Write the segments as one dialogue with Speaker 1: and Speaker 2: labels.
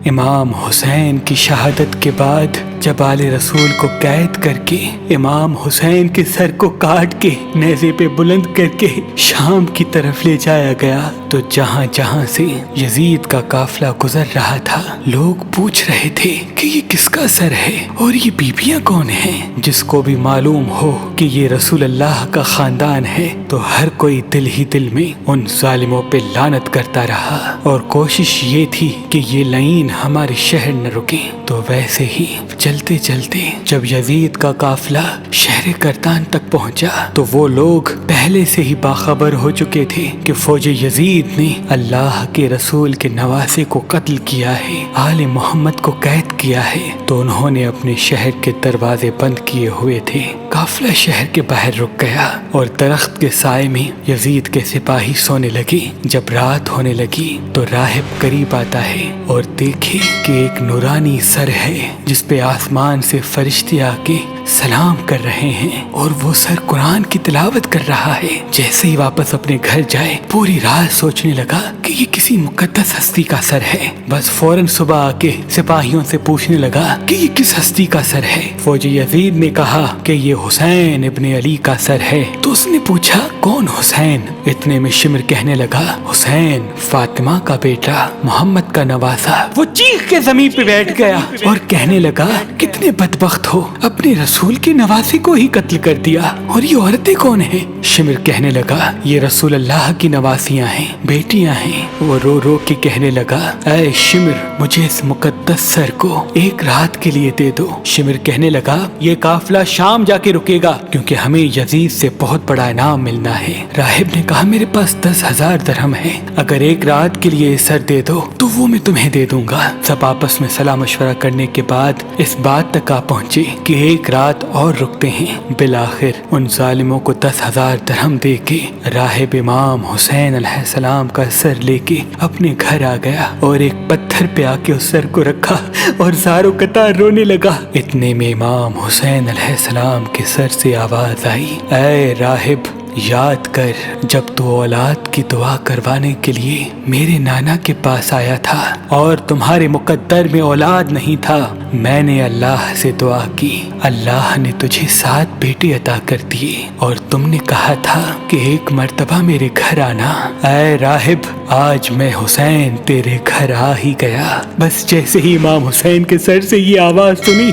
Speaker 1: امام حسین کی شہادت کے بعد جب آل رسول کو قید کر کے امام حسین کے سر کو کاٹ کے نیزے پہ بلند کر کے شام کی طرف لے جایا گیا تو جہاں جہاں سے یزید کا قافلہ گزر رہا تھا لوگ پوچھ رہے تھے کہ یہ کس کا سر ہے اور یہ بیبیاں کون ہیں۔ جس کو بھی معلوم ہو کہ یہ رسول اللہ کا خاندان ہے تو ہر کوئی دل ہی دل میں ان ظالموں پہ لعنت کرتا رہا اور کوشش یہ تھی کہ یہ لعین ہمارے شہر نہ رکے۔ تو ویسے ہی چلتے چلتے جب یزید کا قافلہ شہر کرتان تک پہنچا تو وہ لوگ پہلے سے ہی باخبر ہو چکے تھے کہ فوج یزید نے اللہ کے رسول کے نواسے کو قتل کیا ہے، آل محمد کو قید کیا ہے، تو انہوں نے اپنے شہر کے دروازے بند کیے ہوئے تھے۔ قافلہ شہر کے باہر رک گیا اور درخت کے سائے میں یزید کے سپاہی سونے لگے۔ جب رات ہونے لگی تو راہب قریب آتا ہے اور دیکھے کہ ایک نورانی سر ہے جس پہ آسمان سے فرشتے آ کے سلام کر رہے ہیں اور وہ سر قرآن کی تلاوت کر رہا ہے۔ جیسے ہی واپس اپنے گھر جائے پوری رات سوچنے لگا کہ یہ کسی مقدس ہستی کا سر ہے۔ بس فوراً صبح آ کے سپاہیوں سے پوچھنے لگا کہ یہ کس ہستی کا سر ہے۔ فوج یزید نے کہا کہ یہ حسین ابن علی کا سر ہے۔ تو اس نے پوچھا کون حسین؟ اتنے میں شمر کہنے لگا حسین فاطمہ کا بیٹا، محمد کا نواسا۔ وہ چیخ کے زمین پہ بیٹھ گیا اور کہنے لگا کتنے بدبخت ہو، اپنے رسول کے نواسے کو ہی قتل کر دیا، اور یہ عورتیں کون ہیں؟ شمر کہنے لگا یہ رسول اللہ کی نواسیاں ہیں، بیٹیاں ہیں۔ وہ رو رو کے کہنے لگا اے شمر مجھے اس مقدس سر کو ایک رات کے لیے دے دو۔ شمر کہنے لگا یہ قافلہ شام جا کے رکے گا کیونکہ ہمیں یزید سے بہت بڑا انعام ملنا ہے۔ راہب نے کہا میرے پاس 10,000 درہم ہے، اگر ایک رات کے لیے سر دے دو تو وہ میں تمہیں دے دوں گا۔ سب آپس میں صلاح مشورہ کرنے کے بعد اس بات تک آ پہنچے کہ ایک رات اور رکتے ہیں۔ بالآخر ان ظالموں کو 10,000 درہم دے کے راہب امام حسین علیہ السلام کا سر لے کے اپنے گھر آ گیا اور ایک پتھر پہ آ کے اس سر کو رکھا اور زاروں قطار رونے لگا۔ اتنے میں امام حسین علیہ السلام کے سر سے آواز آئی اے راہب یاد کر جب تو اولاد کی دعا کروانے کے لیے میرے نانا کے پاس آیا تھا اور تمہارے مقدر میں اولاد نہیں تھا، میں نے اللہ سے دعا کی، اللہ نے تجھے 7 بیٹے عطا کر دیے اور تم نے کہا تھا کہ ایک مرتبہ میرے گھر آنا۔ اے راہب آج میں حسین تیرے گھر آ ہی گیا۔ بس جیسے ہی امام حسین کے سر سے یہ آواز سنی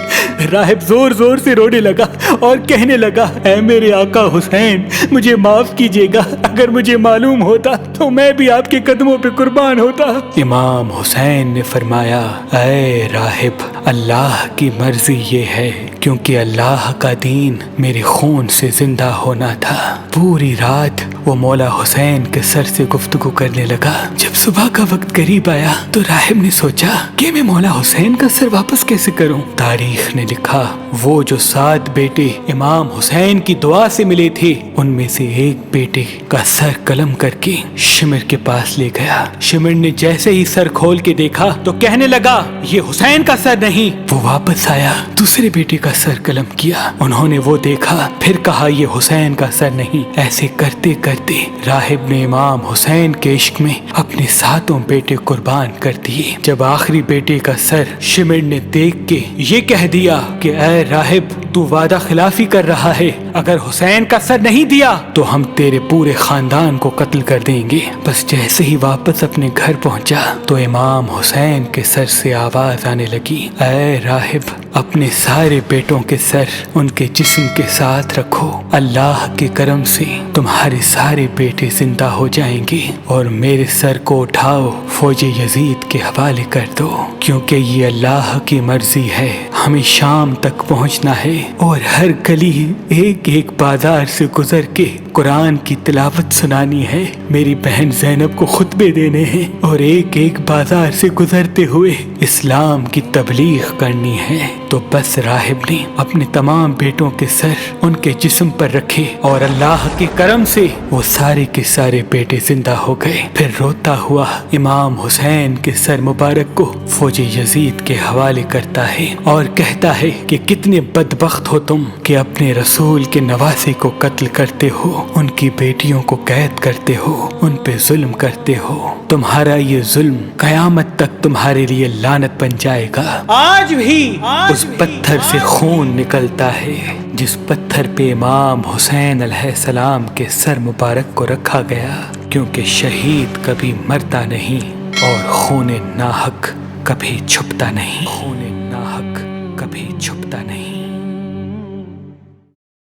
Speaker 1: راہب زور زور سے رونے لگا اور کہنے لگا اے میرے آقا حسین مجھے معاف کیجیے گا، اگر مجھے معلوم ہوتا تو میں بھی آپ کے قدموں پہ قربان ہوتا۔ امام حسین نے فرمایا اے راہب اللہ کی مرضی یہ ہے کیونکہ اللہ کا دین میرے خون سے زندہ ہونا تھا۔ پوری رات وہ مولا حسین کے سر سے گفتگو کرنے لگا۔ جب صبح کا وقت قریب آیا تو راہب نے سوچا کہ میں مولا حسین کا سر واپس کیسے کروں۔ تاریخ نے لکھا وہ جو 7 بیٹے امام حسین کی دعا سے ملے تھے ان میں سے ایک بیٹے کا سر قلم کر کے شمر کے پاس لے گیا۔ شمر نے جیسے ہی سر کھول کے دیکھا تو کہنے لگا یہ حسین کا سر نہیں۔ وہ واپس آیا، دوسرے بیٹے کا سر قلم کیا، انہوں نے وہ دیکھا، پھر کہا یہ حسین کا سر نہیں۔ ایسے کرتے کرتے راہب نے امام حسین کے عشق میں اپنے 7 بیٹے قربان کر دیے۔ جب آخری بیٹے کا سر شمر نے دیکھ کے یہ کہہ دیا کہ اے راہب تو وعدہ خلافی کر رہا ہے، اگر حسین کا سر نہیں دیا تو ہم تیرے پورے خاندان کو قتل کر دیں گے۔ بس جیسے ہی واپس اپنے گھر پہنچا تو امام حسین کے سر سے آواز آنے لگی اے راہب اپنے سارے بیٹوں کے سر ان کے جسم کے ساتھ رکھو، اللہ کے کرم سے تمہارے سارے بیٹے زندہ ہو جائیں گے، اور میرے سر کو اٹھاؤ فوج یزید کے حوالے کر دو، کیونکہ یہ اللہ کی مرضی ہے، ہمیں شام تک پہنچنا ہے اور ہر گلی ایک ایک بازار سے گزر کے قرآن کی تلاوت سنانی ہے، میری بہن زینب کو خطبے دینے ہیں اور ایک ایک بازار سے گزرتے ہوئے اسلام کی تبلیغ کرنی ہے۔ تو بس راہب نے اپنے تمام بیٹوں کے سر ان کے جسم پر رکھے اور اللہ کے کرم سے وہ سارے کے سارے بیٹے زندہ ہو گئے۔ پھر روتا ہوا امام حسین کے سر مبارک کو فوج یزید کے حوالے کرتا ہے اور کہتا ہے کہ کتنے بدبخت بدبخت ہو تم کہ اپنے رسول کے نواسے کو قتل کرتے ہو، ان کی بیٹیوں کو قید کرتے ہو، ان پہ ظلم کرتے ہو۔ تمہارا یہ ظلم قیامت تک تمہارے لیے لعنت بن جائے گا۔
Speaker 2: آج بھی
Speaker 1: اس پتھر سے خون نکلتا ہے جس پتھر پہ امام حسین علیہ السلام کے سر مبارک کو رکھا گیا، کیونکہ شہید کبھی مرتا نہیں اور خون ناحق کبھی چھپتا نہیں، خون ناحق کبھی چھپتا نہیں۔